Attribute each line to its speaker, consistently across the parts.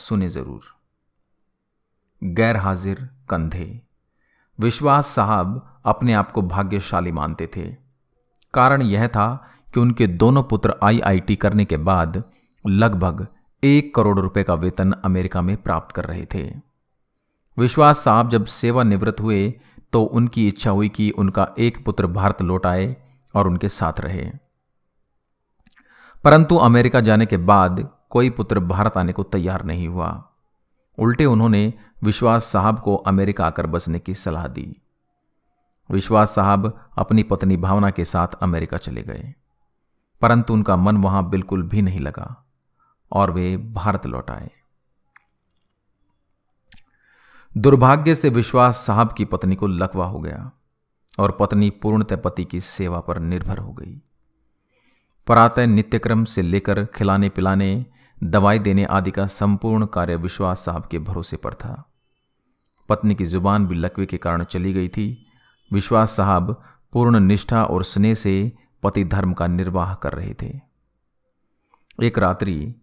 Speaker 1: सुने जरूर। गैर हाजिर कंधे। विश्वास साहब अपने आप को भाग्यशाली मानते थे। कारण यह था कि उनके दोनों पुत्र आईआईटी करने के बाद लगभग 1 करोड़ रुपए का वेतन अमेरिका में प्राप्त कर रहे थे। विश्वास साहब जब सेवानिवृत्त हुए तो उनकी इच्छा हुई कि उनका एक पुत्र भारत लौट आए और उनके साथ रहे। परंतु अमेरिका जाने के बाद कोई पुत्र भारत आने को तैयार नहीं हुआ। उल्टे उन्होंने विश्वास साहब को अमेरिका आकर बसने की सलाह दी। विश्वास साहब अपनी पत्नी भावना के साथ अमेरिका चले गए, परंतु उनका मन वहां बिल्कुल भी नहीं लगा और वे भारत लौट आए। दुर्भाग्य से विश्वास साहब की पत्नी को लकवा हो गया और पत्नी पूर्णतः पति की सेवा पर निर्भर हो गई। प्रातः नित्यक्रम से लेकर खिलाने पिलाने, दवाई देने आदि का संपूर्ण कार्य विश्वास साहब के भरोसे पर था। पत्नी की जुबान भी लकवे के कारण चली गई थी। विश्वास साहब पूर्ण निष्ठा और स्नेह से पति धर्म का निर्वाह कर रहे थे। एक रात्रि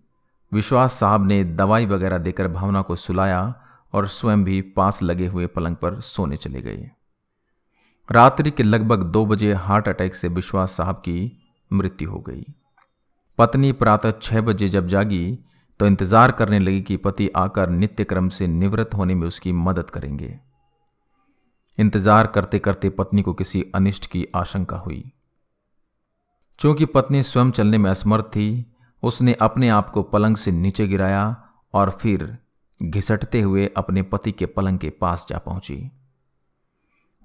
Speaker 1: विश्वास साहब ने दवाई वगैरह देकर भावना को सुलाया और स्वयं भी पास लगे हुए पलंग पर सोने चले गए। रात्रि के लगभग 2 बजे हार्ट अटैक से विश्वास साहब की मृत्यु हो गई। पत्नी प्रातः 6 बजे जब जागी तो इंतजार करने लगी कि पति आकर नित्यक्रम से निवृत्त होने में उसकी मदद करेंगे। इंतजार करते करते पत्नी को किसी अनिष्ट की आशंका हुई। चूंकि पत्नी स्वयं चलने में असमर्थ थी, उसने अपने आप को पलंग से नीचे गिराया और फिर घिसटते हुए अपने पति के पलंग के पास जा पहुंची।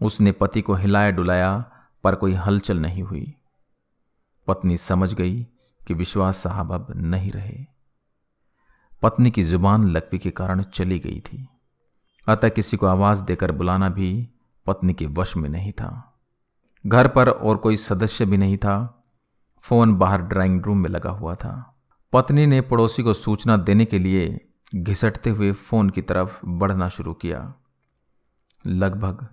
Speaker 1: उसने पति को हिलाया डुलाया पर कोई हलचल नहीं हुई। पत्नी समझ गई कि विश्वास साहब अब नहीं रहे। पत्नी की जुबान लकवे के कारण चली गई थी, अतः किसी को आवाज देकर बुलाना भी पत्नी के वश में नहीं था। घर पर और कोई सदस्य भी नहीं था। फोन बाहर ड्राइंग रूम में लगा हुआ था। पत्नी ने पड़ोसी को सूचना देने के लिए घिसटते हुए फोन की तरफ बढ़ना शुरू किया। लगभग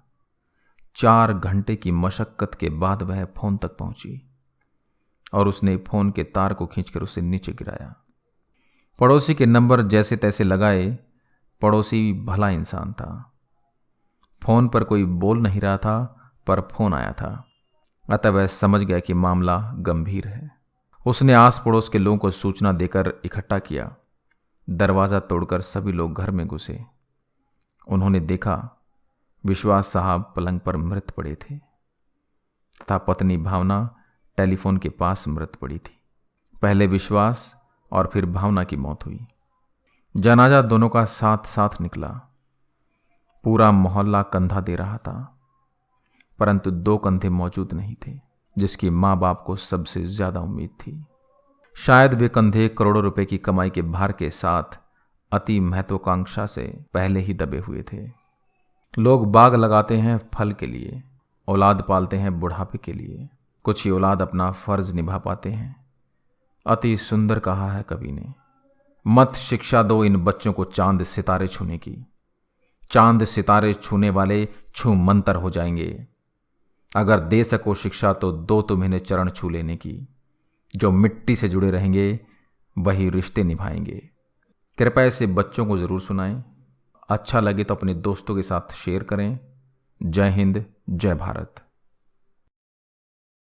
Speaker 1: 4 घंटे की मशक्कत के बाद वह फोन तक पहुंची और उसने फोन के तार को खींचकर उसे नीचे गिराया। पड़ोसी के नंबर जैसे तैसे लगाए। पड़ोसी भला इंसान था। फोन पर कोई बोल नहीं रहा था, पर फोन आया था, अतः वह समझ गया कि मामला गंभीर है। उसने आस पड़ोस के लोगों को सूचना देकर इकट्ठा किया। दरवाजा तोड़कर सभी लोग घर में घुसे। उन्होंने देखा विश्वास साहब पलंग पर मृत पड़े थे तथा पत्नी भावना टेलीफोन के पास मृत पड़ी थी। पहले विश्वास और फिर भावना की मौत हुई। जनाजा दोनों का साथ साथ निकला। पूरा मोहल्ला कंधा दे रहा था, परंतु 2 कंधे मौजूद नहीं थे जिसकी मां बाप को सबसे ज्यादा उम्मीद थी। शायद वे कंधे करोड़ों रुपए की कमाई के भार के साथ अति महत्वाकांक्षा से पहले ही दबे हुए थे। लोग बाग लगाते हैं फल के लिए, औलाद पालते हैं बुढ़ापे के लिए। कुछ ही औलाद अपना फर्ज निभा पाते हैं। अति सुंदर कहा है कवि ने, मत शिक्षा दो इन बच्चों को चांद सितारे छूने की। चांद सितारे छूने वाले छू मंतर हो जाएंगे। अगर दे सको शिक्षा तो दो तुम इन्हें चरण छू लेने की। जो मिट्टी से जुड़े रहेंगे वही रिश्ते निभाएंगे। कृपया इसे बच्चों को जरूर सुनाएं। अच्छा लगे तो अपने दोस्तों के साथ शेयर करें। जय हिंद, जय भारत।